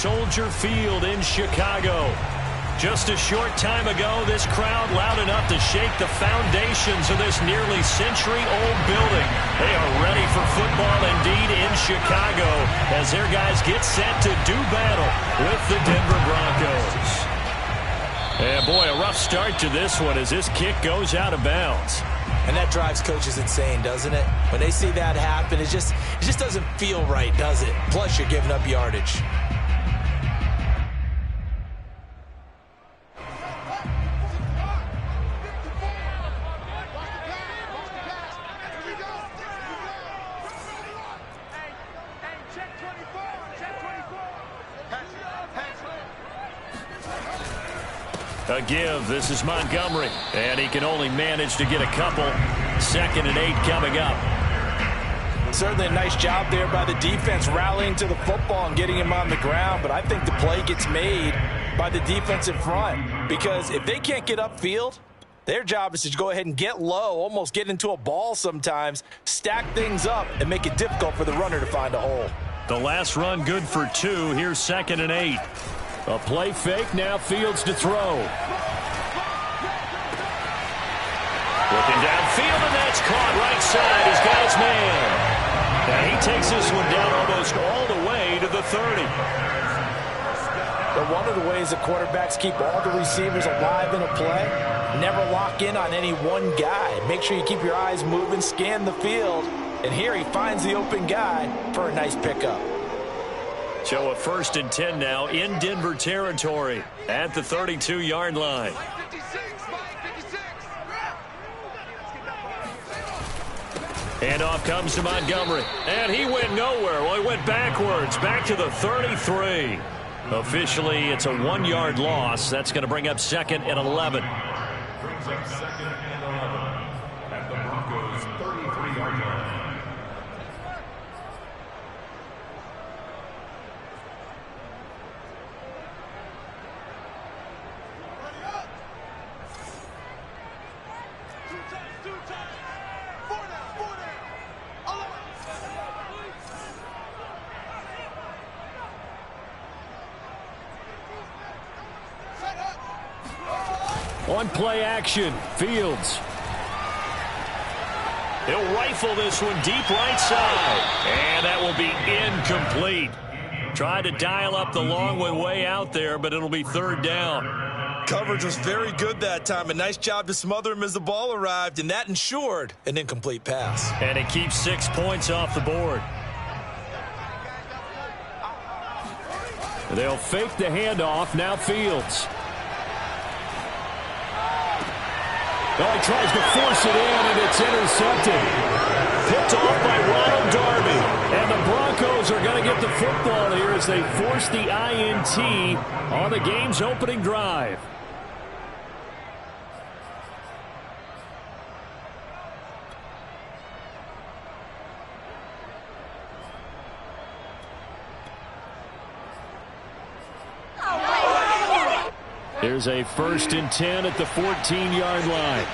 Soldier Field in Chicago. Just a short time ago, this crowd loud enough to shake the foundations of this nearly century-old building. They are ready for football indeed in Chicago as their guys get set to do battle with the Denver Broncos. And boy, a rough start to this one as this kick goes out of bounds. And that drives coaches insane, doesn't it? When they see that happen, it just doesn't feel right, does it? Plus, you're giving up yardage. A give. This is Montgomery. And he can only manage to get a couple. 2nd and 8 coming up. Certainly a nice job there by the defense rallying to the football and getting him on the ground. But I think the play gets made by the defensive front. Because if they can't get upfield, their job is to go ahead and get low, almost get into a ball sometimes, stack things up, and make it difficult for the runner to find a hole. The last run good for 2. Here's 2nd and 8. A play fake, now Fields to throw. Looking downfield, and that's caught right side. He's got his man. And he takes this one down almost all the way to the 30. But one of the ways that quarterbacks keep all the receivers alive in a play, never lock in on any one guy. Make sure you keep your eyes moving, scan the field. And here he finds the open guy for a nice pickup. So a 1st and 10 now in Denver territory at the 32-yard line. Handoff comes to Montgomery, and he went nowhere. Well, he went backwards, back to the 33. Officially, it's a 1-yard loss. That's going to bring up 2nd and 11. Brings up 2nd and 11 at the Broncos' 33-yard line. On play action, Fields. He'll rifle this one deep right side. And that will be incomplete. Tried to dial up the long one way out there, but it'll be 3rd down. Coverage was very good that time. A nice job to smother him as the ball arrived, and that ensured an incomplete pass. And it keeps 6 points off the board. They'll fake the handoff. Now Fields. Well, he tries to force it in, and it's intercepted. Picked off by Ronald Darby. And the Broncos are going to get the football here as they force the INT on the game's opening drive. Here's a 1st and 10 at the 14-yard line.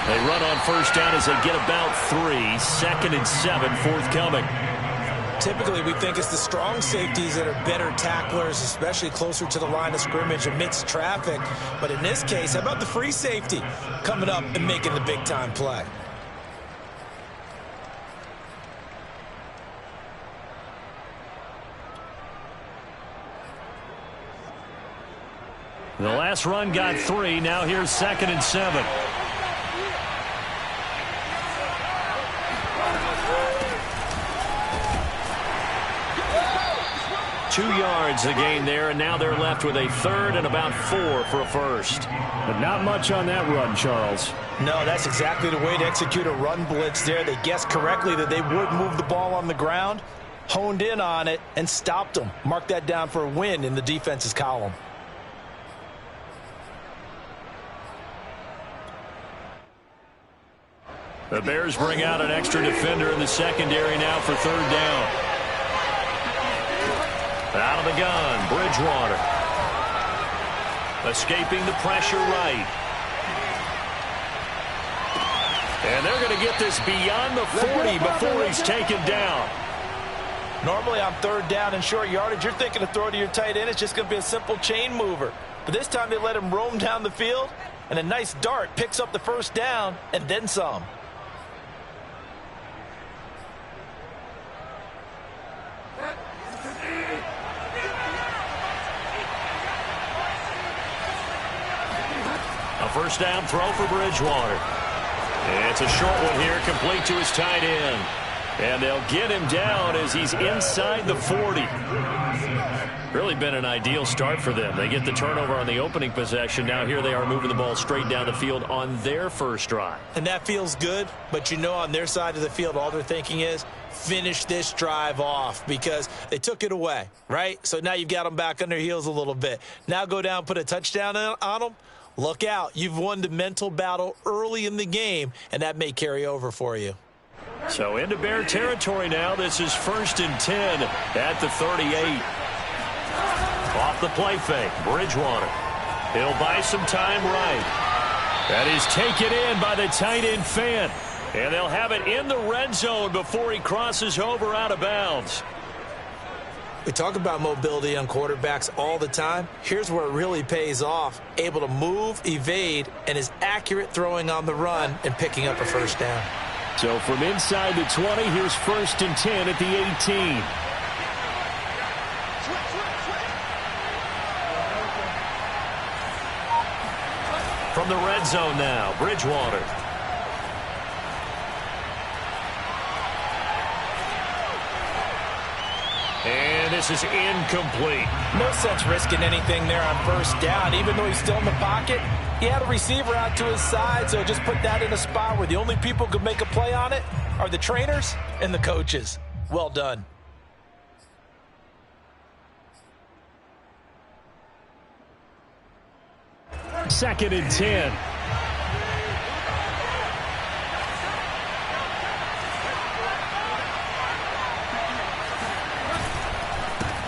They run on 1st down as they get about 3. 2nd and 7 forthcoming. Typically, we think it's the strong safeties that are better tacklers, especially closer to the line of scrimmage amidst traffic. But in this case, how about the free safety coming up and making the big-time play? The last run got 3. Now here's 2nd and 7. Two yards the gain there, and now they're left with a 3rd and about 4 for a 1st. But not much on that run, Charles. No, that's exactly the way to execute a run blitz there. They guessed correctly that they would move the ball on the ground, honed in on it, and stopped them. Mark that down for a win in the defense's column. The Bears bring out an extra defender in the secondary now for 3rd down. Out of the gun, Bridgewater. Escaping the pressure right. And they're going to get this beyond the 40 before he's taken down. Normally on third down and short yardage, you're thinking to throw to your tight end. It's just going to be a simple chain mover. But this time they let him roam down the field, and a nice dart picks up the first down and then some. A first down throw for Bridgewater. It's a short one here, complete to his tight end. And they'll get him down as he's inside the 40. Really been an ideal start for them. They get the turnover on the opening possession. Now here they are moving the ball straight down the field on their first drive. And that feels good, but you know on their side of the field all they're thinking is finish this drive off because they took it away, right? So now you've got them back on their heels a little bit. Now go down, put a touchdown on them. Look out. You've won the mental battle early in the game, and that may carry over for you. So into Bear territory now. This is 1st and 10 at the 38. Off the play fake, Bridgewater. He'll buy some time right. That is taken in by the tight end Fant. And they'll have it in the red zone before he crosses over out of bounds. We talk about mobility on quarterbacks all the time. Here's where it really pays off. Able to move, evade, and is accurate throwing on the run and picking up a first down. So from inside the 20, here's 1st and 10 at the 18. From the red zone now, Bridgewater. And this is incomplete. No sense risking anything there on first down. Even though he's still in the pocket, he had a receiver out to his side, so just put that in a spot where the only people who could make a play on it are the trainers and the coaches. Well done. Second and 10.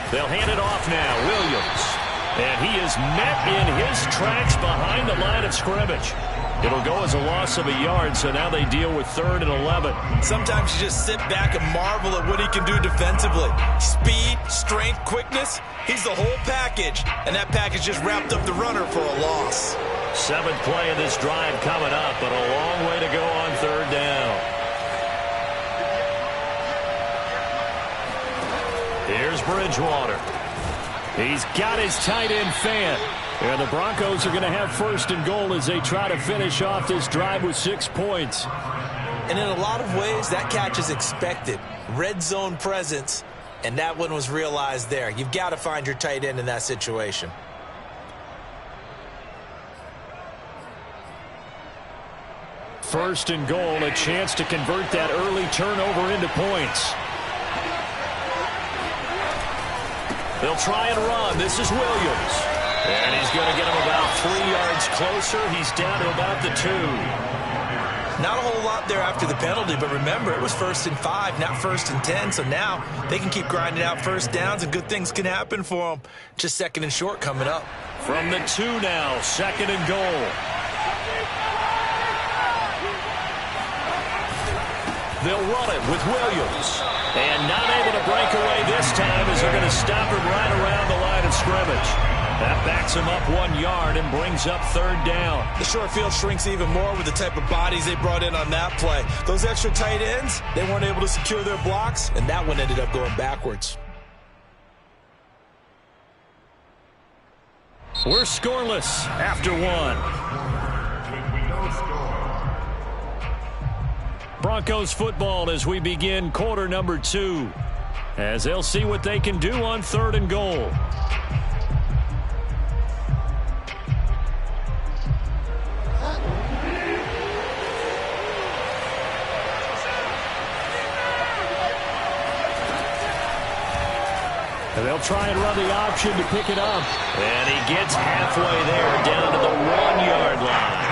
They'll hand it off now. Williams. And he is met in his tracks behind the line of scrimmage. It'll go as a loss of a yard, so now they deal with 3rd and 11. Sometimes you just sit back and marvel at what he can do defensively. Speed, strength, quickness. He's the whole package. And that package just wrapped up the runner for a loss. 7th play of this drive coming up, but a long way to go on 3rd down. Here's Bridgewater. He's got his tight end Fant. And the Broncos are going to have 1st and goal as they try to finish off this drive with 6 points. And in a lot of ways, that catch is expected. Red zone presence, and that one was realized there. You've got to find your tight end in that situation. First and goal, a chance to convert that early turnover into points. They'll try and run. This is Williams. And he's going to get him about 3 yards closer. He's down to about the 2. Not a whole lot there after the penalty, but remember, it was 1st and 5, not 1st and 10. So now they can keep grinding out first downs, and good things can happen for them. Just 2nd and short coming up. From the 2 now, 2nd and goal. They'll run it with Williams. And not able to break away this time as they're going to stop him right around the line of scrimmage. That backs him up 1 yard and brings up 3rd down. The short field shrinks even more with the type of bodies they brought in on that play. Those extra tight ends, they weren't able to secure their blocks, and that one ended up going backwards. We're scoreless after 1. Broncos football as we begin quarter number 2. As they'll see what they can do on 3rd and goal. And they'll try and run the option to pick it up. And he gets halfway there, down to the 1-yard line.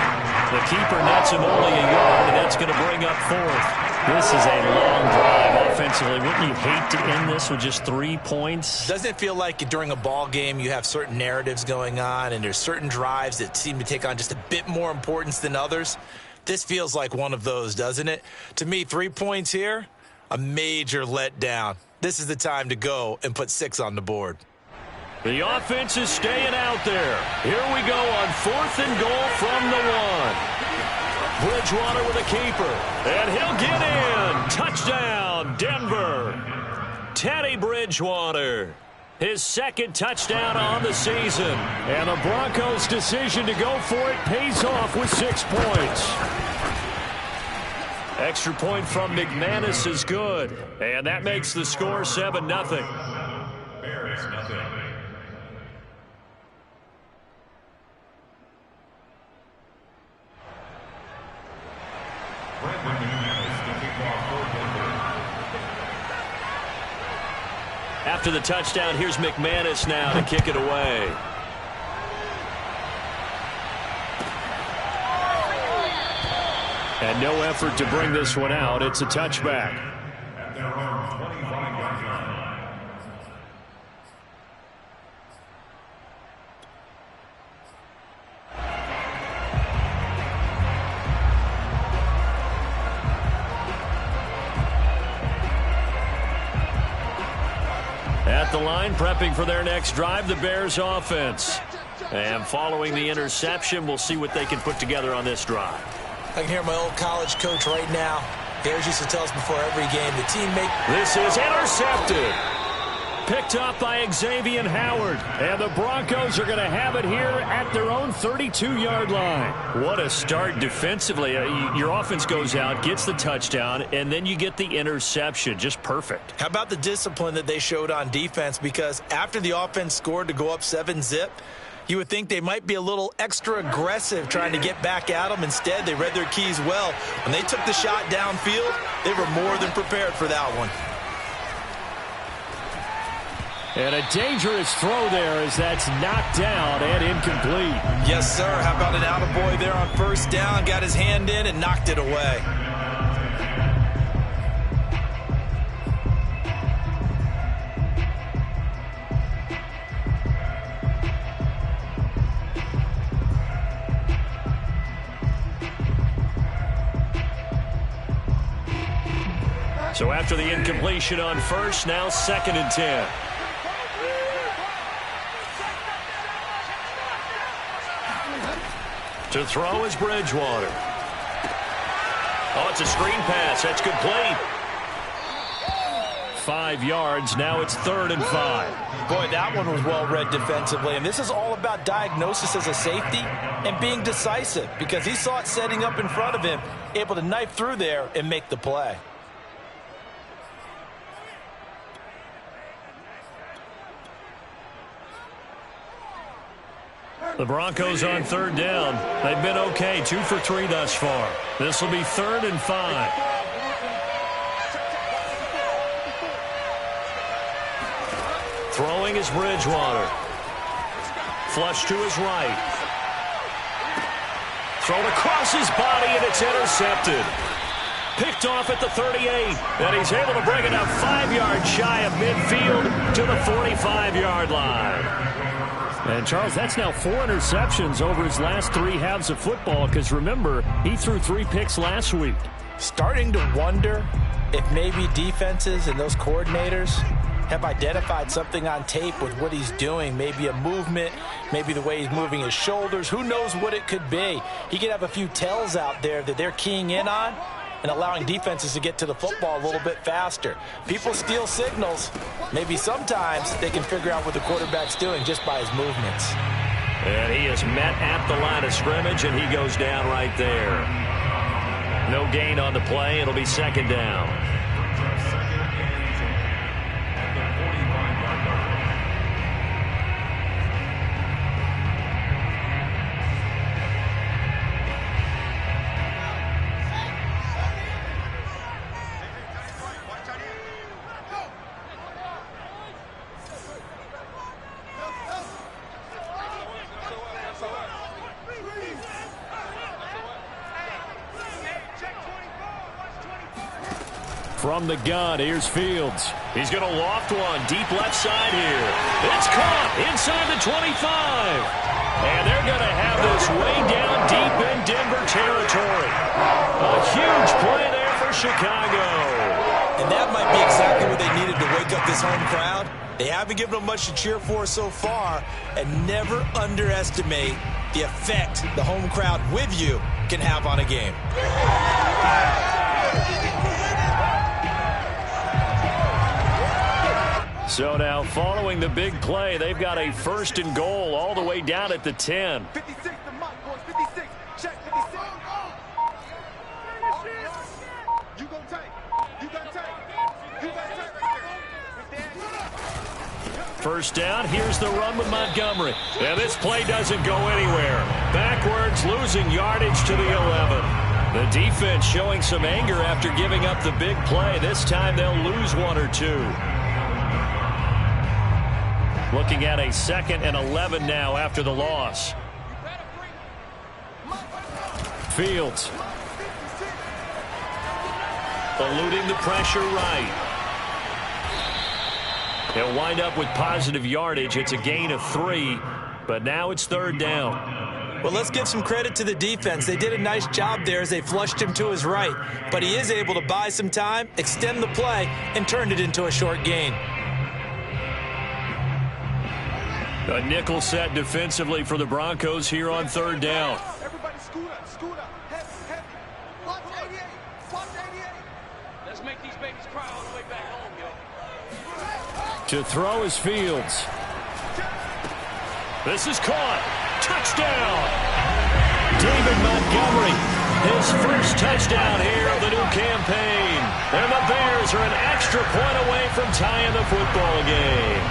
The keeper nets him only a yard, and that's going to bring up 4th. This is a long drive offensively. Wouldn't you hate to end this with just 3 points? Doesn't it feel like during a ball game you have certain narratives going on, and there's certain drives that seem to take on just a bit more importance than others? This feels like one of those, doesn't it? To me, 3 points here, a major letdown. This is the time to go and put 6 on the board. The offense is staying out there. Here we go on 4th and goal from the 1. Bridgewater with a keeper, and he'll get in. Touchdown, Denver. Teddy Bridgewater, his 2nd touchdown on the season. And the Broncos' decision to go for it pays off with 6 points. Extra point from McManus is good, and that makes the score 7-0. Bears nothing. After the touchdown, here's McManus now to kick it away. And no effort to bring this one out. It's a touchback. At their own 25-yard line. At the line, prepping for their next drive, the Bears offense. And following the interception, we'll see what they can put together on this drive. I can hear my old college coach right now. Bears used to tell us before every game, the teammate. This is intercepted. Picked up by Xavier Howard. And the Broncos are going to have it here at their own 32-yard line. What a start defensively. Your offense goes out, gets the touchdown, and then you get the interception. Just perfect. How about the discipline that they showed on defense? Because after the offense scored to go up 7-zip, you would think they might be a little extra aggressive trying to get back at them. Instead, they read their keys well. When they took the shot downfield, they were more than prepared for that one. And a dangerous throw there as that's knocked down and incomplete. Yes, sir. How about an attaboy there on 1st down? Got his hand in and knocked it away. So after the incompletion on 1st, now 2nd and 10. To throw is Bridgewater. Oh, it's a screen pass. That's complete. 5 yards. Now it's 3rd and 5. Boy, that one was well read defensively. And this is all about diagnosis as a safety and being decisive, because he saw it setting up in front of him, able to knife through there and make the play. The Broncos on 3rd down. They've been okay, 2 for 3 thus far. This will be 3rd and 5. Throwing is Bridgewater. Flush to his right. Thrown across his body, and it's intercepted. Picked off at the 38, and he's able to bring it up 5 yards shy of midfield to the 45-yard line. And, Charles, that's now 4 interceptions over his last 3 halves of football, because, remember, he threw 3 picks last week. Starting to wonder if maybe defenses and those coordinators have identified something on tape with what he's doing. Maybe a movement, maybe the way he's moving his shoulders. Who knows what it could be? He could have a few tells out there that they're keying in on and allowing defenses to get to the football a little bit faster. People steal signals. Maybe sometimes they can figure out what the quarterback's doing just by his movements. And he is met at the line of scrimmage, and he goes down right there. No gain on the play. It'll be 2nd down. From the gun, here's Fields. He's going to loft one deep left side here. It's caught inside the 25. And they're going to have this way down deep in Denver territory. A huge play there for Chicago. And that might be exactly what they needed to wake up this home crowd. They haven't given them much to cheer for so far, and never underestimate the effect the home crowd with you can have on a game. So now, following the big play, they've got a 1st and goal all the way down at the 10. 56 to Mike, boys. 56. Check 56. You gonna take. You gonna take. You gonna take right there. First down, here's the run with Montgomery. And this play doesn't go anywhere. Backwards, losing yardage to the 11. The defense showing some anger after giving up the big play. This time they'll lose 1 or 2. Looking at a 2nd and 11 now after the loss. Fields. Eluding the pressure right. He'll wind up with positive yardage. It's a gain of 3, but now it's 3rd down. Well, let's give some credit to the defense. They did a nice job there as they flushed him to his right. But he is able to buy some time, extend the play, and turn it into a short gain. A nickel set defensively for the Broncos here on 3rd down. Everybody scoot up, scoot up. Heavy, heavy. Watch 88. Watch 88. Let's make these babies cry all the way back home, yo. To throw is Fields. This is caught. Touchdown. David Montgomery, his first touchdown here of the new campaign. And the Bears are an extra point away from tying the football game.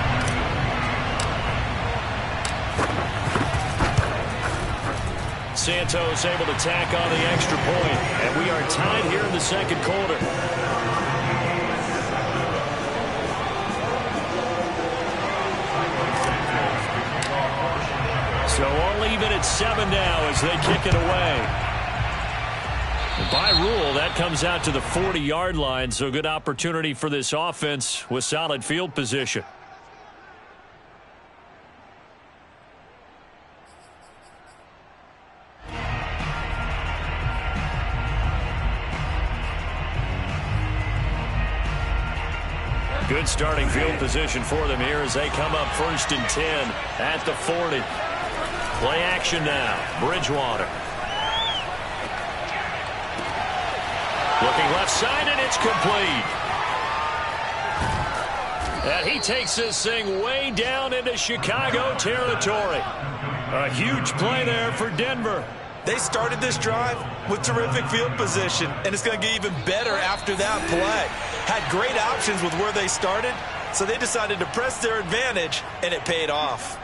Santos able to tack on the extra point, and we are tied here in the 2nd quarter. So all even at 7 now as they kick it away. And by rule, that comes out to the 40-yard line, so good opportunity for this offense with solid field position. Good starting field position for them here as they come up 1st and 10 at the 40. Play action now. Bridgewater. Looking left side, and it's complete. And he takes this thing way down into Chicago territory. A huge play there for Denver. They started this drive with terrific field position, and it's going to get even better after that play. Had great options with where they started, so they decided to press their advantage, and it paid off.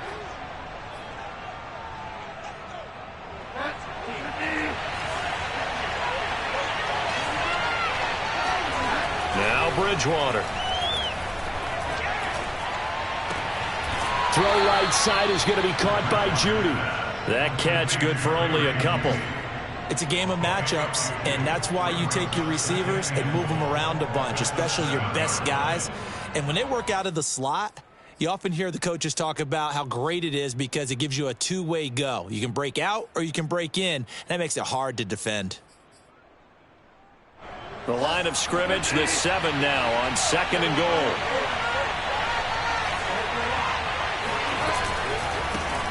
Now Bridgewater. Throw right side is going to be caught by Judy. That catch good for only a couple. It's a game of matchups, and that's why you take your receivers and move them around a bunch, especially your best guys. And when they work out of the slot, you often hear the coaches talk about how great it is because it gives you a two-way go. You can break out or you can break in. That makes it hard to defend. The line of scrimmage, the 7 now on 2nd and goal.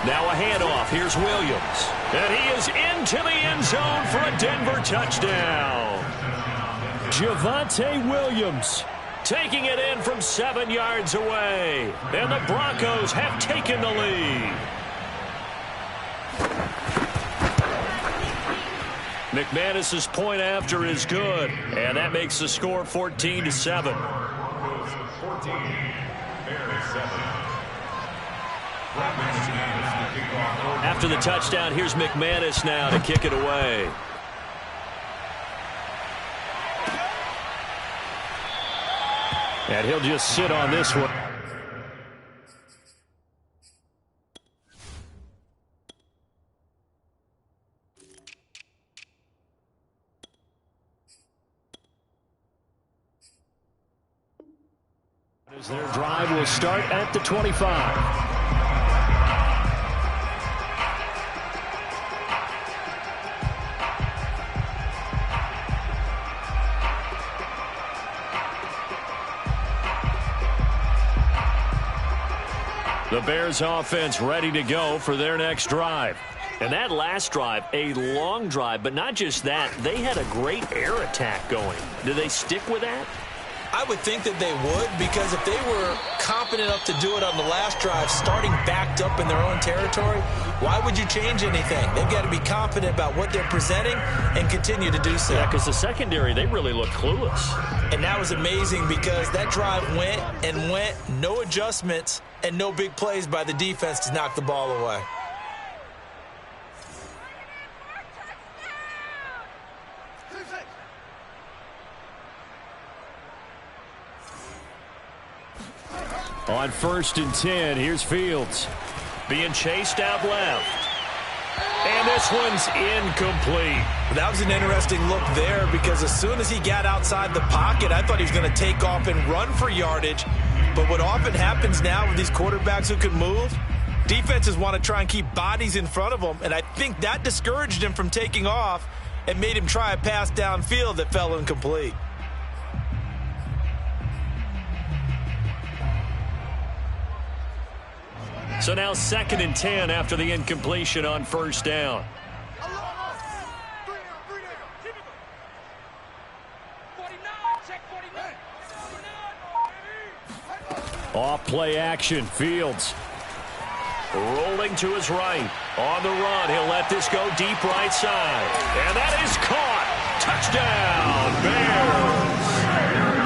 Now a handoff. Here's Williams. And he is into the end zone for a Denver touchdown. Javonte Williams taking it in from 7 yards away. And the Broncos have taken the lead. McManus's point after is good. And that makes the score 14-7. 14, Bears 7. After the touchdown, here's McManus now to kick it away. And he'll just sit on this one. As their drive will start at the 25. The Bears offense ready to go for their next drive. And that last drive, a long drive, but not just that, they had a great air attack going. Do they stick with that? I would think that they would, because if they were confident enough to do it on the last drive, starting backed up in their own territory, why would you change anything? They've got to be confident about what they're presenting and continue to do so. Yeah, because the secondary, they really look clueless. And that was amazing because that drive went and went, no adjustments, and no big plays by the defense to knock the ball away. On 1st and 10, here's Fields. Being chased out left. And this one's incomplete. That was an interesting look there because as soon as he got outside the pocket, I thought he was going to take off and run for yardage. But what often happens now with these quarterbacks who can move, defenses want to try and keep bodies in front of them, and I think that discouraged him from taking off and made him try a pass downfield that fell incomplete. So now 2nd and 10 after the incompletion on 1st down. 49, check 49. Off play action, Fields. Rolling to his right. On the run, he'll let this go deep right side. And that is caught. Touchdown, Bears.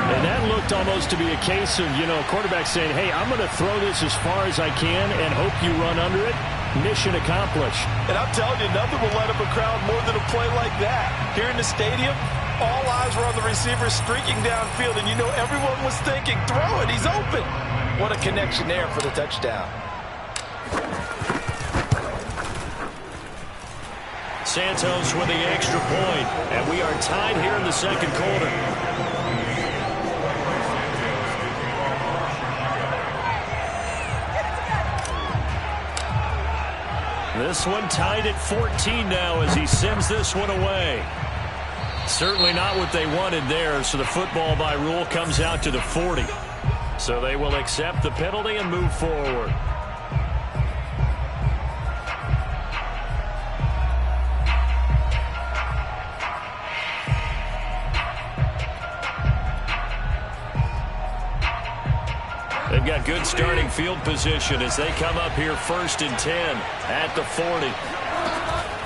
And that looked almost to be a case of, quarterback saying, hey, I'm going to throw this as far as I can and hope you run under it. Mission accomplished. And I'm telling you, nothing will light up a crowd more than a play like that. Here in the stadium, all eyes were on the receiver streaking downfield, and everyone was thinking, throw it, he's open. What a connection there for the touchdown. Santos with the extra point, and we are tied here in the second quarter. This one tied at 14 now as he sends this one away. Certainly not what they wanted there, so the football by rule comes out to the 40. So they will accept the penalty and move forward. They've got good starting field position as they come up here 1st and 10 at the 40.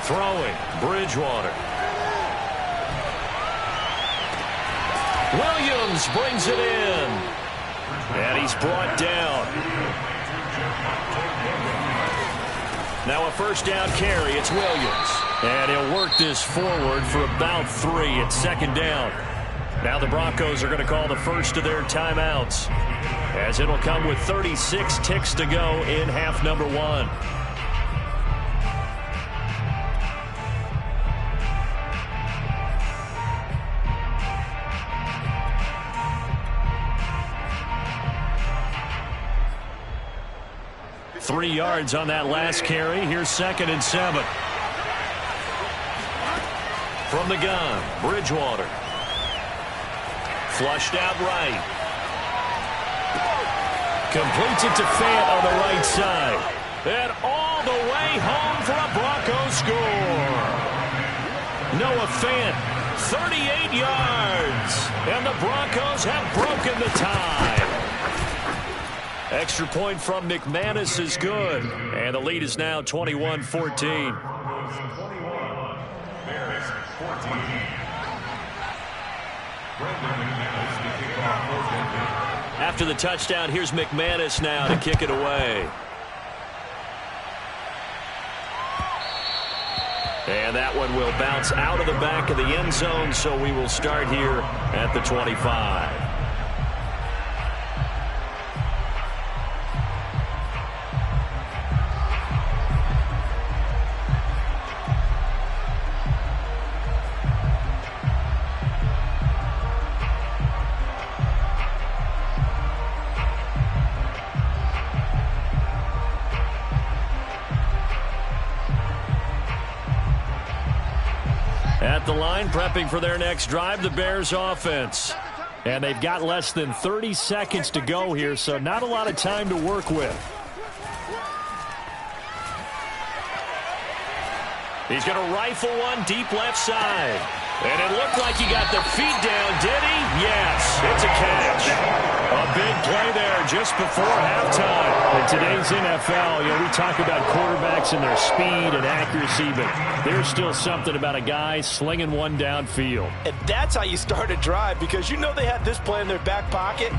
Throwing, Bridgewater. Williams brings it in. And he's brought down. Now a 1st down carry. It's Williams. And he'll work this forward for about 3 at 2nd down. Now the Broncos are going to call the first of their timeouts, as it'll come with 36 ticks to go in half number 1. Three yards on that last carry. Here's 2nd and 7. From the gun, Bridgewater. Flushed out right. Completes it to Fant on the right side. And all the way home for a Broncos score. Noah Fant, 38 yards. And the Broncos have broken the tie. Extra point from McManus is good. And the lead is now 21-14. Bears 14. After the touchdown, here's McManus now to kick it away. And that one will bounce out of the back of the end zone, so we will start here at the 25. the line, prepping for their next drive, the Bears offense. And they've got less than 30 seconds to go here, so not a lot of time to work with. He's going to rifle one deep left side. And it looked like he got the feet down, did he? Yes, it's a catch. A big play there just before halftime. In today's NFL, we talk about quarterbacks and their speed and accuracy, but there's still something about a guy slinging one downfield. And that's how you start a drive, because they had this play in their back pocket,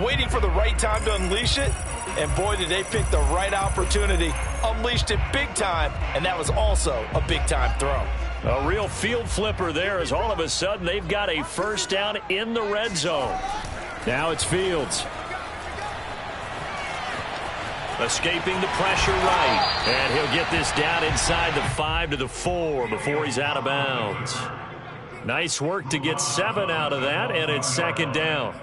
waiting for the right time to unleash it. And boy, did they pick the right opportunity. Unleashed it big time, and that was also a big-time throw. A real field flipper there, as all of a sudden they've got a first down in the red zone. Now it's Fields. Escaping the pressure right. And he'll get this down inside the 5 to the 4 before he's out of bounds. Nice work to get 7 out of that, and it's second down.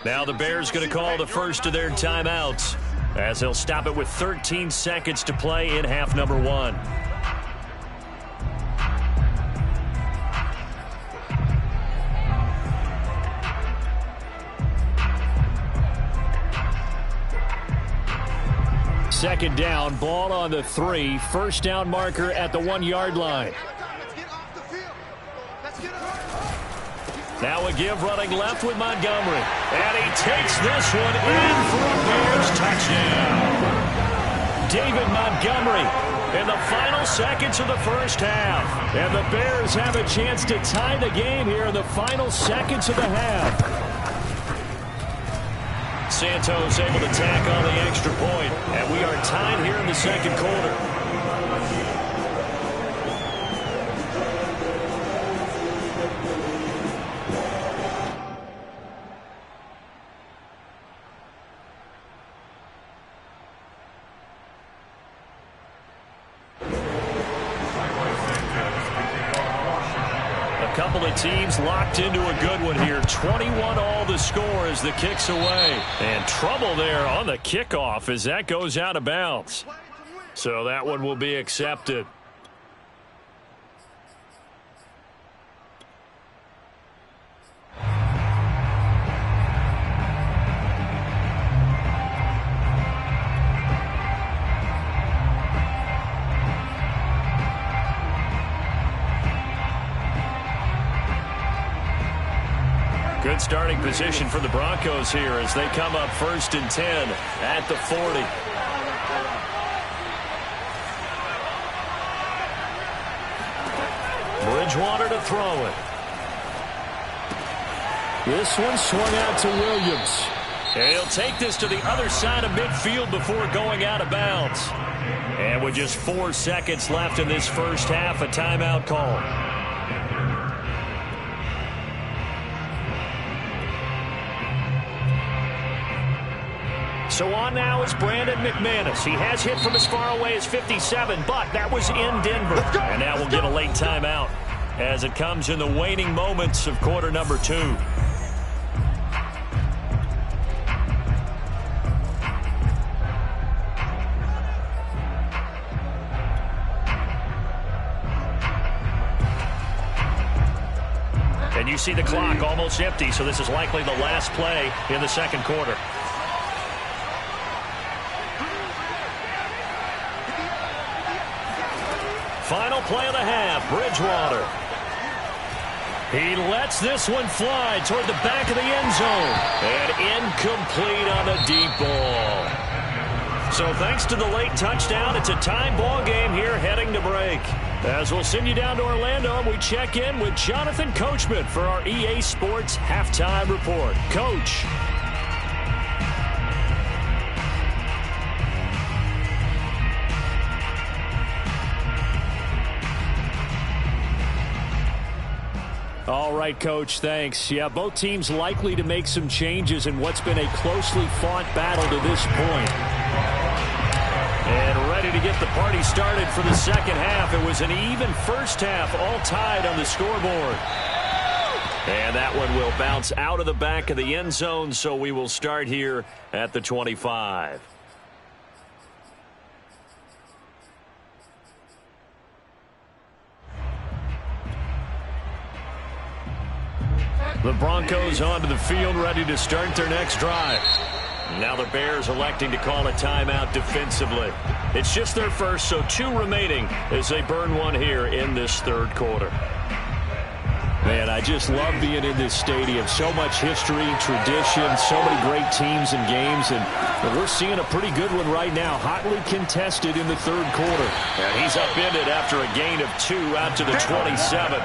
Now the Bears going to call the first of their timeouts, as they'll stop it with 13 seconds to play in half number 1. Second down, ball on the 3, first down marker at the 1-yard line. Now a give running left with Montgomery. And he takes this one in for a Bears touchdown. David Montgomery in the final seconds of the first half. And the Bears have a chance to tie the game here in the final seconds of the half. Santos able to tack on the extra point. And we are tied here in the second quarter. Teams locked into a good one here. 21 all the score as the kick's away. And trouble there on the kickoff as that goes out of bounds. So that one will be accepted. Good starting position for the Broncos here as they come up 1st and 10 at the 40. Bridgewater to throw it. This one swung out to Williams. And he'll take this to the other side of midfield before going out of bounds. And with just 4 seconds left in this first half, a timeout call. So on now is Brandon McManus. He has hit from as far away as 57, but that was in Denver. And now we'll get a late timeout as it comes in the waning moments of quarter number 2. And you see the clock almost empty, so this is likely the last play in the second quarter. Final play of the half, Bridgewater. He lets this one fly toward the back of the end zone. And incomplete on the deep ball. So thanks to the late touchdown, it's a tie ball game here heading to break. As we'll send you down to Orlando, we check in with Jonathan Coachman for our EA Sports Halftime Report. Coach. All right, Coach, thanks. Yeah, both teams likely to make some changes in what's been a closely fought battle to this point. And ready to get the party started for the second half. It was an even first half, all tied on the scoreboard. And that one will bounce out of the back of the end zone, so we will start here at the 25. The Broncos onto the field, ready to start their next drive. Now the Bears electing to call a timeout defensively. It's just their first, so 2 remaining as they burn one here in this third quarter. Man, I just love being in this stadium. So much history, tradition, so many great teams and games, and we're seeing a pretty good one right now, hotly contested in the third quarter. And he's upended after a gain of 2 out to the 27.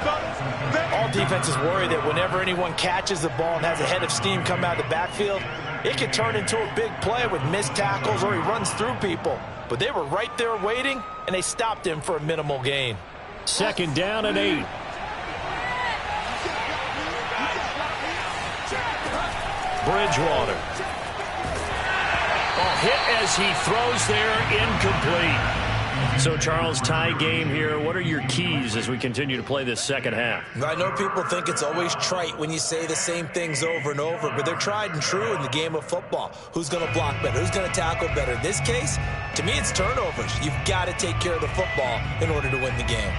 All defenses worry that whenever anyone catches the ball and has a head of steam come out of the backfield, it can turn into a big play with missed tackles or he runs through people. But they were right there waiting, and they stopped him for a minimal gain. Second down and 8. Bridgewater. Hit as he throws there, incomplete. So, Charles, tie game here. What are your keys as we continue to play this second half? I know people think it's always trite when you say the same things over and over, but they're tried and true in the game of football. Who's going to block better? Who's going to tackle better? In this case, to me, it's turnovers. You've got to take care of the football in order to win the game.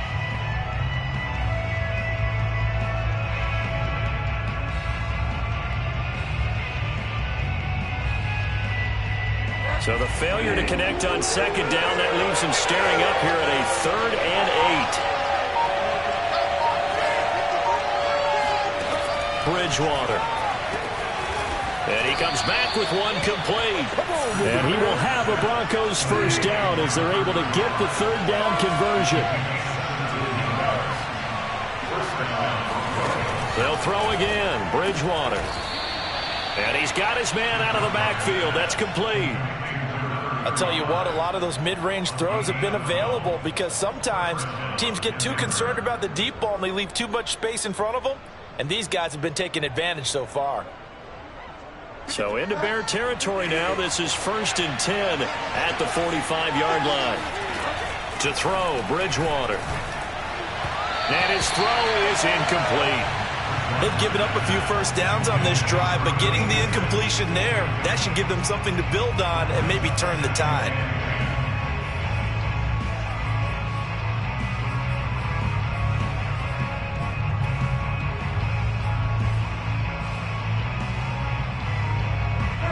So the failure to connect on second down, that leaves him staring up here at a 3rd and 8. Bridgewater. And he comes back with one complete. And he will have a Broncos first down as they're able to get the 3rd down conversion. They'll throw again. Bridgewater. And he's got his man out of the backfield. That's complete. I'll tell you what, a lot of those mid-range throws have been available because sometimes teams get too concerned about the deep ball and they leave too much space in front of them, and these guys have been taking advantage so far. So into Bear territory now. This is 1st and 10 at the 45-yard line. To throw, Bridgewater. And his throw is incomplete. They've given up a few first downs on this drive, but getting the incompletion there, that should give them something to build on and maybe turn the tide.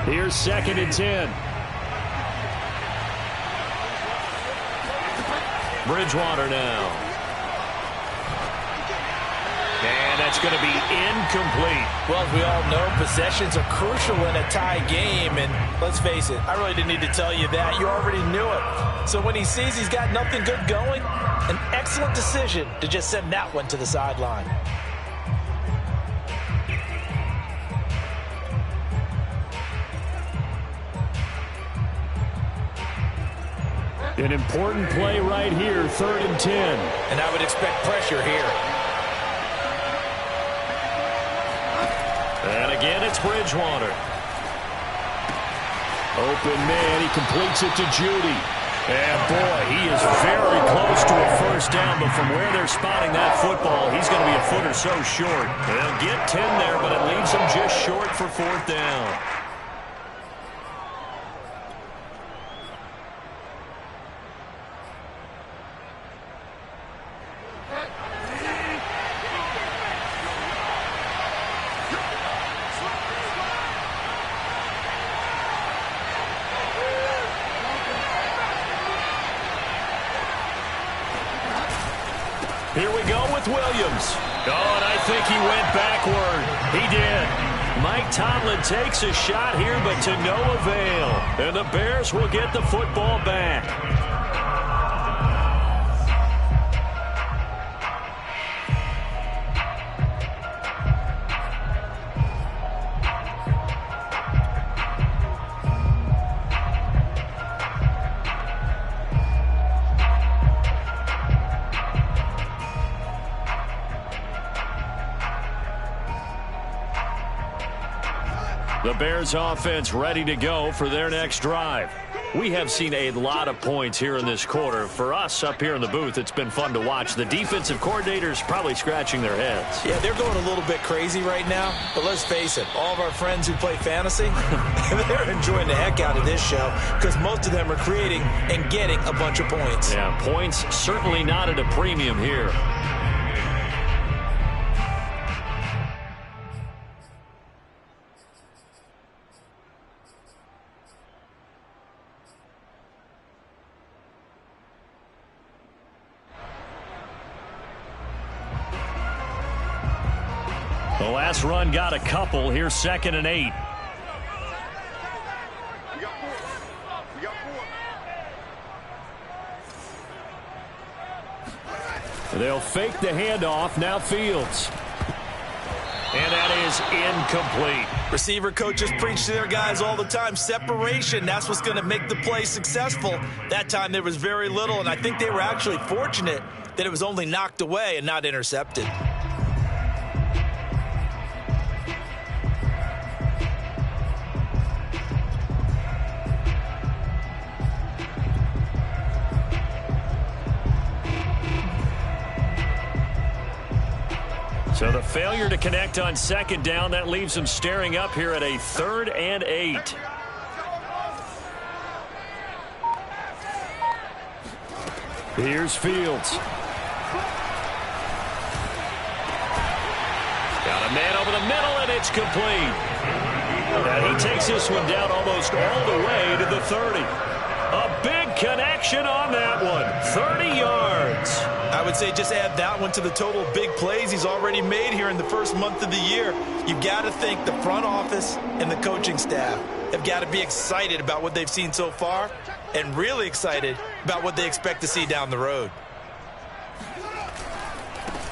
Here's 2nd and 10. Bridgewater now. And that's going to be incomplete. Well, as we all know, possessions are crucial in a tie game. And let's face it, I really didn't need to tell you that. You already knew it. So when he sees he's got nothing good going, an excellent decision to just send that one to the sideline. An important play right here, 3rd and 10. And I would expect pressure here. And again, it's Bridgewater. Open man, he completes it to Judy. And boy, he is very close to a first down, but from where they're spotting that football, he's going to be a foot or so short. They'll get 10 there, but it leaves him just short for 4th down. Here we go with Williams. Oh, and I think he went backward. He did. Mike Tomlin takes a shot here, but to no avail. And the Bears will get the football back. The Bears offense ready to go for their next drive. We have seen a lot of points here in this quarter. For us up here in the booth, it's been fun to watch. The defensive coordinators probably scratching their heads. Yeah, they're going a little bit crazy right now. But let's face it, all of our friends who play fantasy, they're enjoying the heck out of this show because most of them are creating and getting a bunch of points. Yeah, points certainly not at a premium here. The last run got a couple. Here's 2nd and 8. We got 4. We got 4. They'll fake the handoff. Now Fields. And that is incomplete. Receiver coaches preach to their guys all the time. Separation, that's what's going to make the play successful. That time there was very little, and I think they were actually fortunate that it was only knocked away and not intercepted. So the failure to connect on 2nd down, that leaves them staring up here at a 3rd and 8. Here's Fields. Got a man over the middle, and it's complete. And he takes this one down almost all the way to the 30. A big connection on that one. 30 yards. I would say just add that one to the total big plays he's already made here in the first month of the year. You've got to think the front office and the coaching staff have got to be excited about what they've seen so far and really excited about what they expect to see down the road.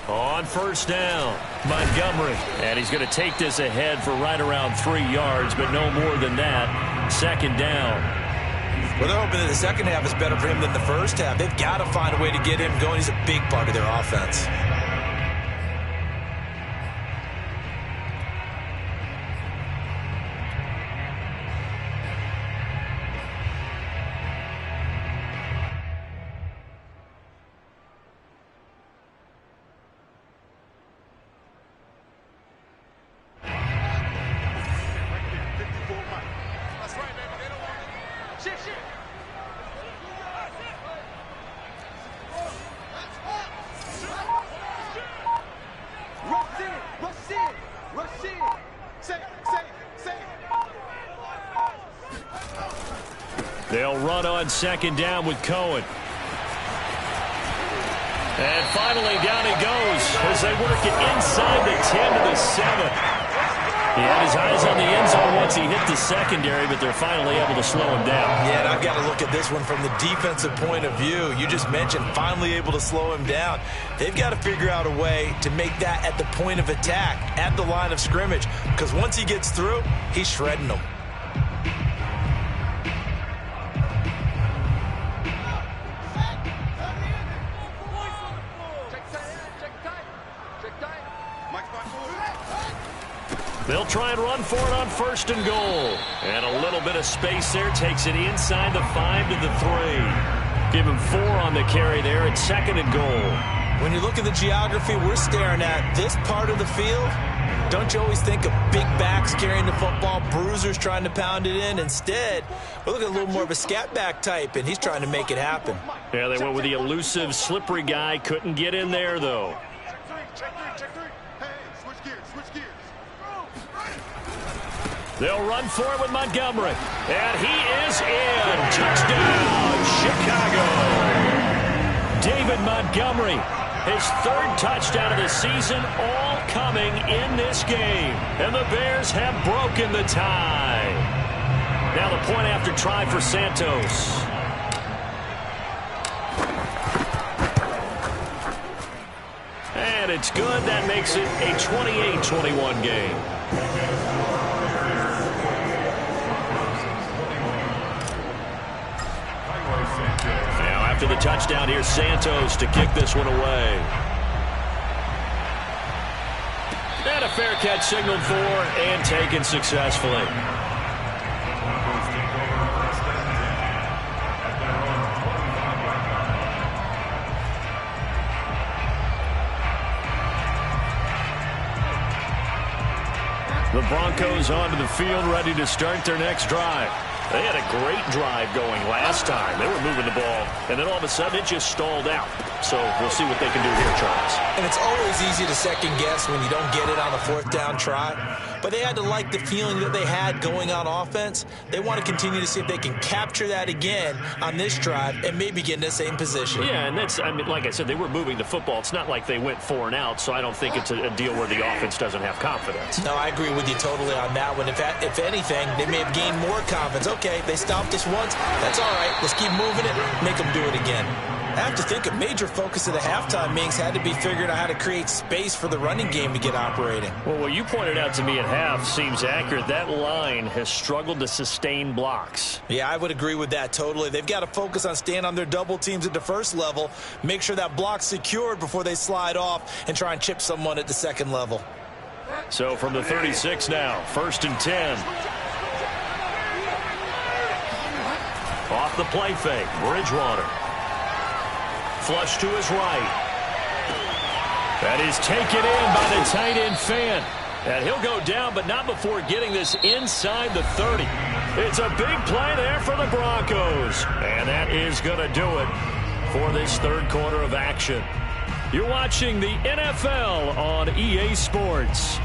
On 1st down, Montgomery. And he's going to take this ahead for right around 3 yards, but no more than that. 2nd down. Well, they're hoping that the second half is better for him than the first half. They've got to find a way to get him going. He's a big part of their offense. They'll run on 2nd down with Cohen. And finally down he goes as they work it inside the 10 to the 7. He had his eyes on the end zone once he hit the secondary, but they're finally able to slow him down. Yeah, and I've got to look at this one from the defensive point of view. You just mentioned finally able to slow him down. They've got to figure out a way to make that at the point of attack, at the line of scrimmage, because once he gets through, he's shredding them. They'll try and run for it on 1st and goal. And a little bit of space there. Takes it inside the 5 to the 3. Give him 4 on the carry there at 2nd and goal. When you look at the geography we're staring at, this part of the field, don't you always think of big backs carrying the football, bruisers trying to pound it in? Instead, we're looking at a little more of a scat back type, and he's trying to make it happen. Yeah, they went with the elusive, slippery guy. Couldn't get in there, though. Check three. Hey, switch gears. They'll run for it with Montgomery. And he is in. Touchdown, Chicago. David Montgomery, his 3rd touchdown of the season, all coming in this game. And the Bears have broken the tie. Now the point after try for Santos. And it's good. That makes it a 28-21 game. Now after the touchdown, here's Santos to kick this one away. And a fair catch signaled for and taken successfully. Broncos take over first and 10 at their own 25-yard line. The Broncos onto the field, ready to start their next drive. They had a great drive going last time. They were moving the ball, and then all of a sudden it just stalled out. So we'll see what they can do here, Charles. And it's always easy to second guess when you don't get it on a fourth down try. But they had to like the feeling that they had going on offense. They want to continue to see if they can capture that again on this drive and maybe get in the same position. Yeah, and that's, I mean, like I said, they were moving the football. It's not like they went 4 and out, so I don't think it's a deal where the offense doesn't have confidence. No, I agree with you totally on that one. If anything, they may have gained more confidence. Okay, they stopped us once. That's all right. Let's keep moving it. Make them do it again. I have to think a major focus of the halftime meetings had to be figuring out how to create space for the running game to get operating. Well, what you pointed out to me at half seems accurate. That line has struggled to sustain blocks. Yeah, I would agree with that totally. They've got to focus on staying on their double teams at the first level, make sure that block's secured before they slide off and try and chip someone at the second level. So from the 36 now, 1st and 10. Off the play fake, Bridgewater. Flush to his right. That is taken in by the tight end Fan. And he'll go down, but not before getting this inside the 30. It's a big play there for the Broncos. And that is going to do it for this third quarter of action. You're watching the NFL on EA Sports.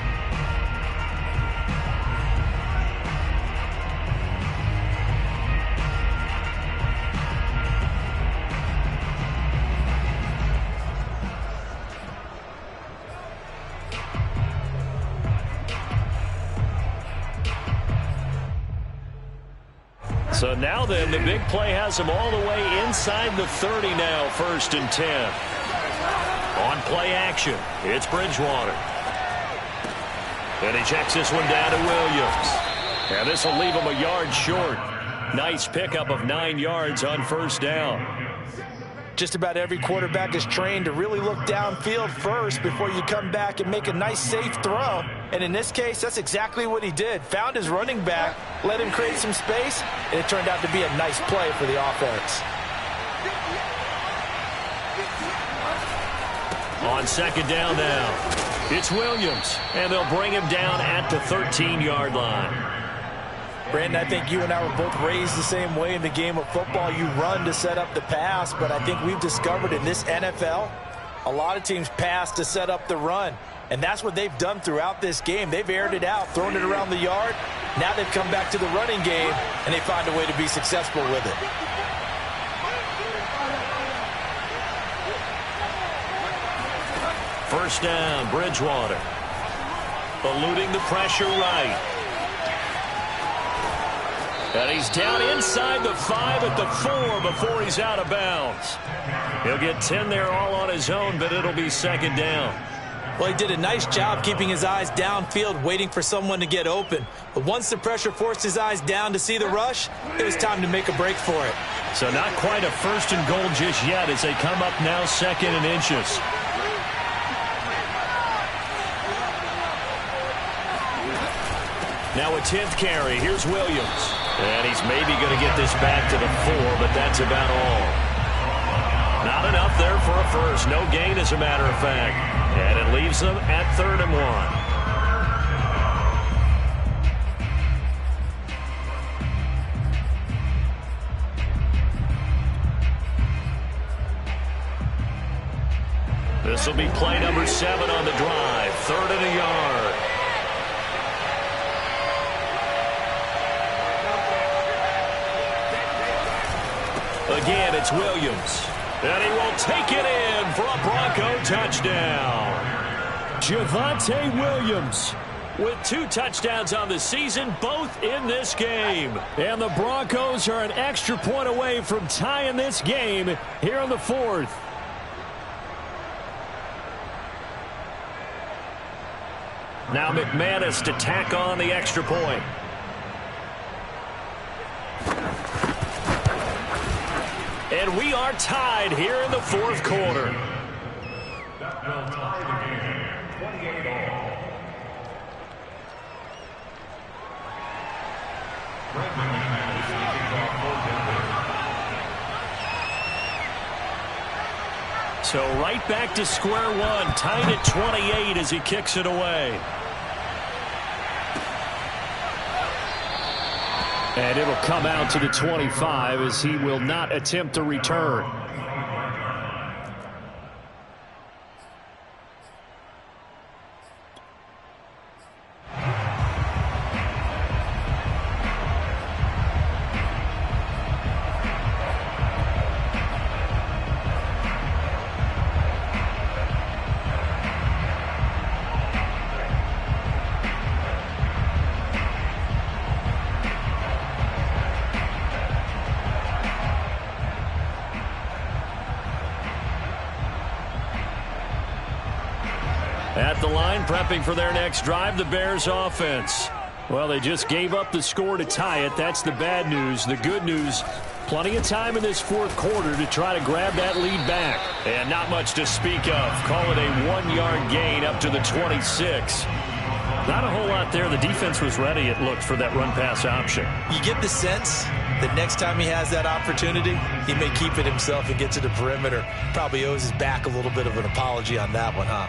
So now then, the big play has him all the way inside the 30 now, 1st and 10. On play action, it's Bridgewater. And he checks this one down to Williams. And this will leave him a yard short. Nice pickup of 9 yards on 1st down. Just about every quarterback is trained to really look downfield first before you come back and make a nice, safe throw. And in this case, that's exactly what he did. Found his running back, let him create some space, and it turned out to be a nice play for the offense. On 2nd down now, it's Williams, and they'll bring him down at the 13-yard line. Brandon, I think you and I were both raised the same way in the game of football. You run to set up the pass, but I think we've discovered in this NFL, a lot of teams pass to set up the run. And that's what they've done throughout this game. They've aired it out, thrown it around the yard. Now they've come back to the running game, and they find a way to be successful with it. First down, Bridgewater. Eluding the pressure right. And he's down inside the 5 at the 4 before he's out of bounds. He'll get 10 there all on his own, but it'll be 2nd down. Well, he did a nice job keeping his eyes downfield, waiting for someone to get open. But once the pressure forced his eyes down to see the rush, it was time to make a break for it. So not quite a 1st and goal just yet as they come up now 2nd and inches. Now a 10th carry. Here's Williams. And he's maybe going to get this back to the 4, but that's about all. Not enough there for a first. No gain, as a matter of fact. And it leaves them at 3rd and 1. This will be play number 7 on the drive. 3rd and a yard. Again, it's Williams. And he will take it in for a Bronco touchdown. Javonte Williams with 2 touchdowns on the season, both in this game. And the Broncos are an extra point away from tying this game here in the 4th. Now McManus to tack on the extra point. And we are tied here in the 4th quarter. That will tie the game, 28 all. So right back to square one, tied at 28 as he kicks it away. And it'll come out to the 25 as he will not attempt to return. At the line, prepping for their next drive, the Bears offense. Well, they just gave up the score to tie it. That's the bad news. The good news, plenty of time in this fourth quarter to try to grab that lead back. And not much to speak of. Call it a 1-yard gain up to the 26. Not a whole lot there. The defense was ready, it looked, for that run-pass option. You get the sense that next time he has that opportunity, he may keep it himself and get to the perimeter. Probably owes his back a little bit of an apology on that one, huh?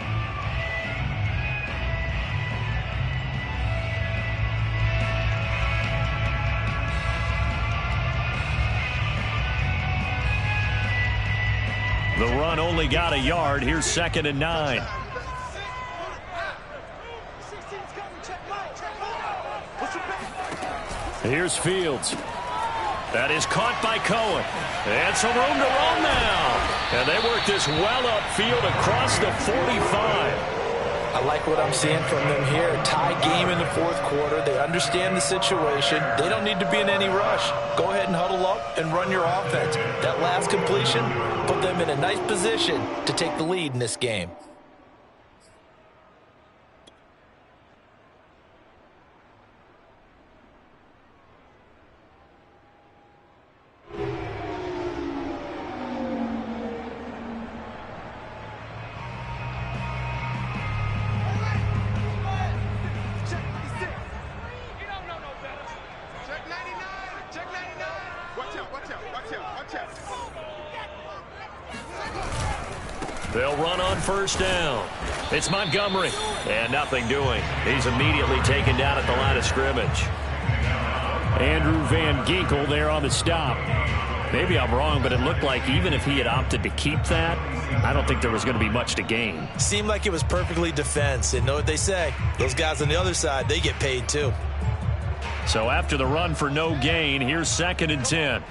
The run only got a yard. Here's 2nd and 9. Here's Fields. That is caught by Cohen. And some room to roam now. And they work this well upfield across the 45. I like what I'm seeing from them here. Tie game in the fourth quarter. They understand the situation. They don't need to be in any rush. Go ahead and huddle up and run your offense. That last completion put them in a nice position to take the lead in this game. They'll run on first down. It's Montgomery. And nothing doing. He's immediately taken down at the line of scrimmage. Andrew Van Ginkel there on the stop. Maybe I'm wrong, but it looked like even if he had opted to keep that, I don't think there was going to be much to gain. Seemed like it was perfectly defense. And know what they say? Those guys on the other side, they get paid too. So after the run for no gain, here's 2nd and 10.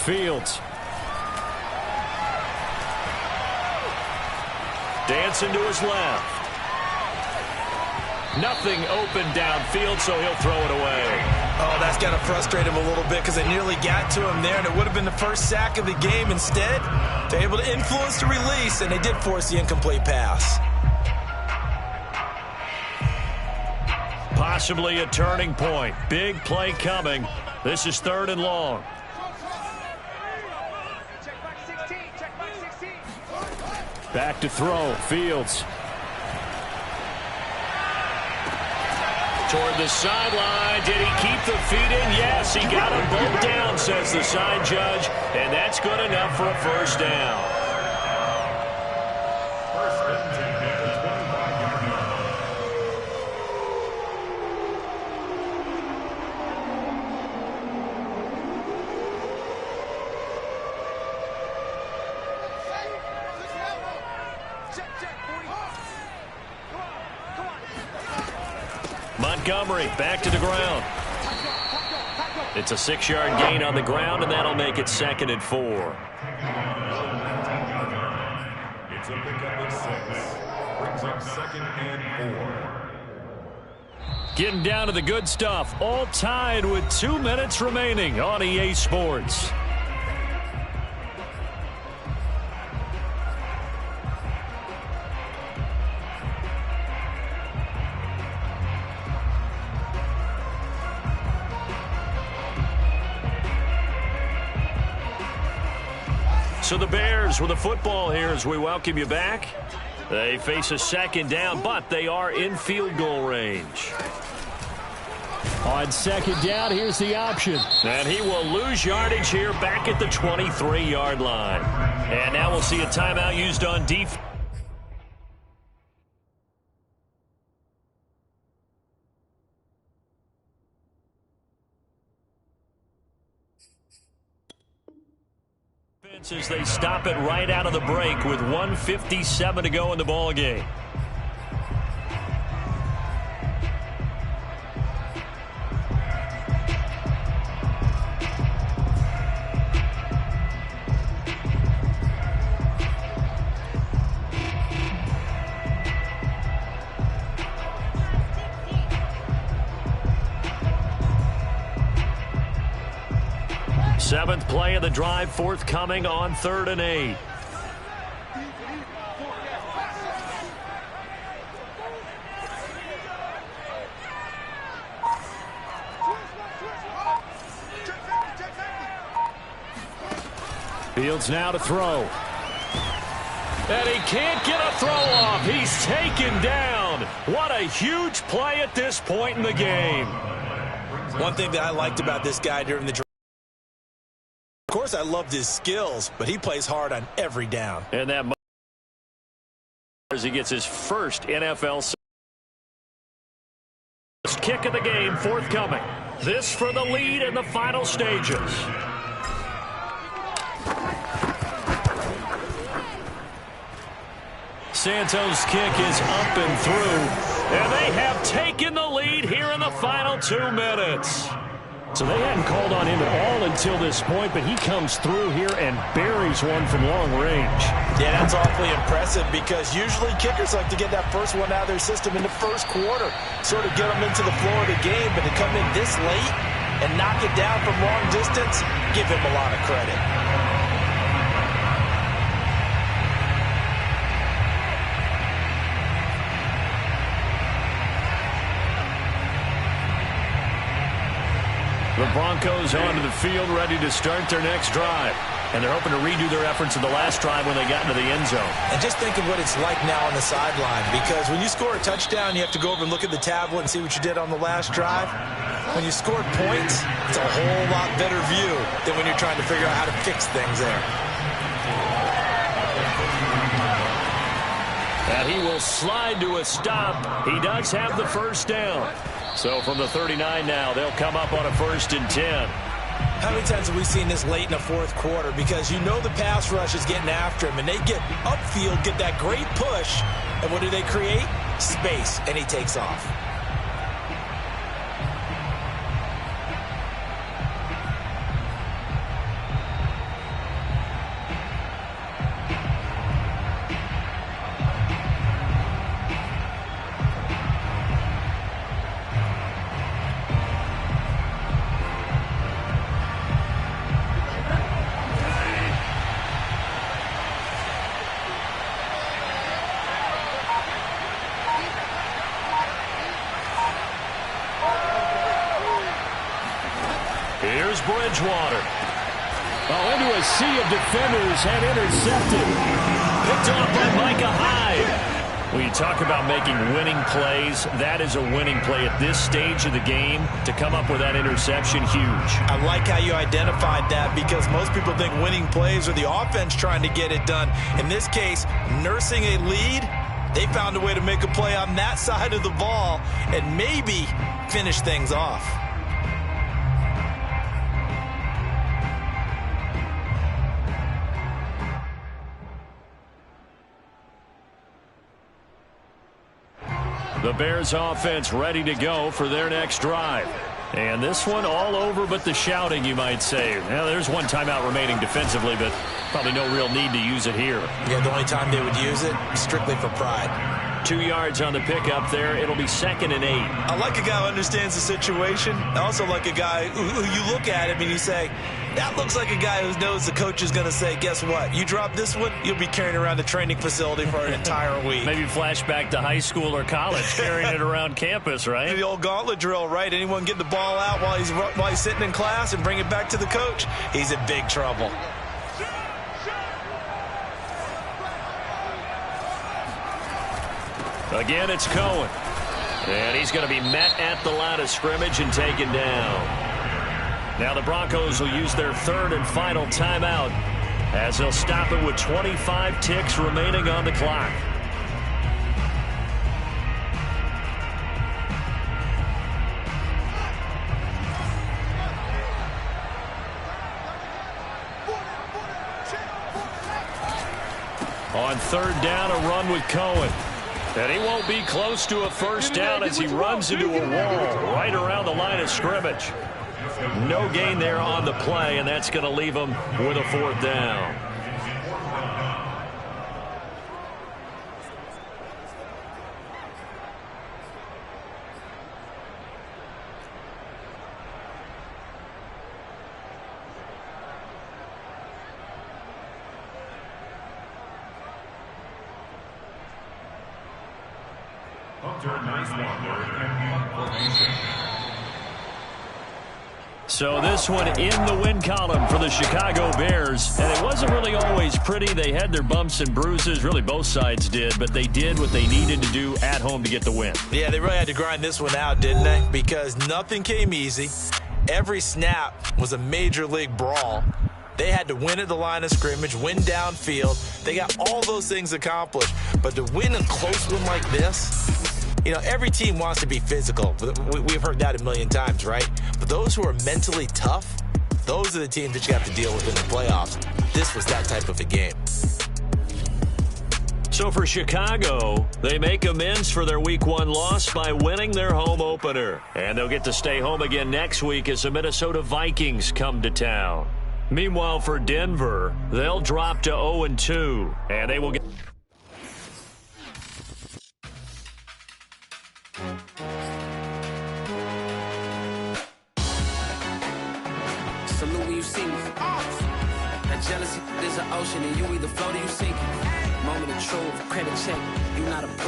Fields. Dancing to his left. Nothing open downfield, so he'll throw it away. Oh, that's got to frustrate him a little bit because they nearly got to him there, and it would have been the first sack of the game. Instead, they're able to influence the release, and they did force the incomplete pass. Possibly a turning point. Big play coming. This is 3rd and long. Back to throw. Fields. Toward the sideline. Did he keep the feet in? Yes, he got them both down, says the side judge. And that's good enough for a first down. First and 10 at the 25-yard line. Montgomery back to the ground. It's a 6-yard gain on the ground, and that'll make it 2nd and 4. It's a pickup of 6. Brings up 2nd and 4. Getting down to the good stuff. All tied with 2 minutes remaining on EA Sports. So the Bears with the football here as we welcome you back. They face a second down, but they are in field goal range. On second down, here's the option. And he will lose yardage here back at the 23-yard line. And now we'll see a timeout used on defense. As they stop it right out of the break with 1:57 to go in the ball game. Seventh play of the drive forthcoming on 3rd and 8. Fields now to throw. And he can't get a throw off. He's taken down. What a huge play at this point in the game. One thing that I liked about this guy during the drive, of course, I loved his skills, but he plays hard on every down. And that as he gets his first NFL kick of the game forthcoming. This for the lead in the final stages. Santos' kick is up and through, and they have taken the lead here in the final 2 minutes. So they hadn't called on him at all until this point, but he comes through here and buries one from long range. Yeah, that's awfully impressive because usually kickers like to get that first one out of their system in the first quarter, sort of get them into the flow of the game, but to come in this late and knock it down from long distance, give him a lot of credit. The Broncos onto the field, ready to start their next drive. And they're hoping to redo their efforts in the last drive when they got into the end zone. And just think of what it's like now on the sideline, because when you score a touchdown, you have to go over and look at the tablet and see what you did on the last drive. When you scored points, it's a whole lot better view than when you're trying to figure out how to fix things there. And he will slide to a stop. He does have the first down. So from the 39 now, they'll come up on a 1st and 10. How many times have we seen this late in the fourth quarter? Because you know the pass rush is getting after him, and they get upfield, get that great push, and what do they create? Space, and he takes off. Here's Bridgewater. Oh, into a sea of defenders and intercepted. Picked off by Micah Hyde. When you talk about making winning plays, that is a winning play at this stage of the game. To come up with that interception, huge. I like how you identified that, because most people think winning plays are the offense trying to get it done. In this case, nursing a lead, they found a way to make a play on that side of the ball and maybe finish things off. The Bears offense ready to go for their next drive. And this one all over but the shouting, you might say. Well, there's one timeout remaining defensively, but probably no real need to use it here. Yeah, the only time they would use it, strictly for pride. 2 yards on the pickup there. It'll be 2nd and 8. I like a guy who understands the situation. I also like a guy who you look at him and you say, that looks like a guy who knows the coach is going to say, guess what? You drop this one, you'll be carrying around the training facility for an entire week. Maybe flashback to high school or college, carrying it around campus, right? The old gauntlet drill, right? Anyone get the ball out while he's sitting in class and bring it back to the coach, he's in big trouble. Again, it's Cohen. And he's going to be met at the line of scrimmage and taken down. Now the Broncos will use their third and final timeout as they'll stop it with 25 ticks remaining on the clock. On third down, a run with Cohen. And he won't be close to a first down as he runs into a wall right around the line of scrimmage. No gain there on the play, and that's going to leave him with a fourth down. So this one in the win column for the Chicago Bears. And it wasn't really always pretty. They had their bumps and bruises. Really, both sides did. But they did what they needed to do at home to get the win. Yeah, they really had to grind this one out, didn't they? Because nothing came easy. Every snap was a major league brawl. They had to win at the line of scrimmage, win downfield. They got all those things accomplished. But to win a close one like this, you know, every team wants to be physical. We've heard that a million times, right? But those who are mentally tough, those are the teams that you have to deal with in the playoffs. This was that type of a game. So for Chicago, they make amends for their Week 1 loss by winning their home opener. And they'll get to stay home again next week as the Minnesota Vikings come to town. Meanwhile, for Denver, they'll drop to 0-2, and they will get... Salute when you see me. That jealousy is an ocean, and you either float or you sink. Moment of truth, credit check, you not approved.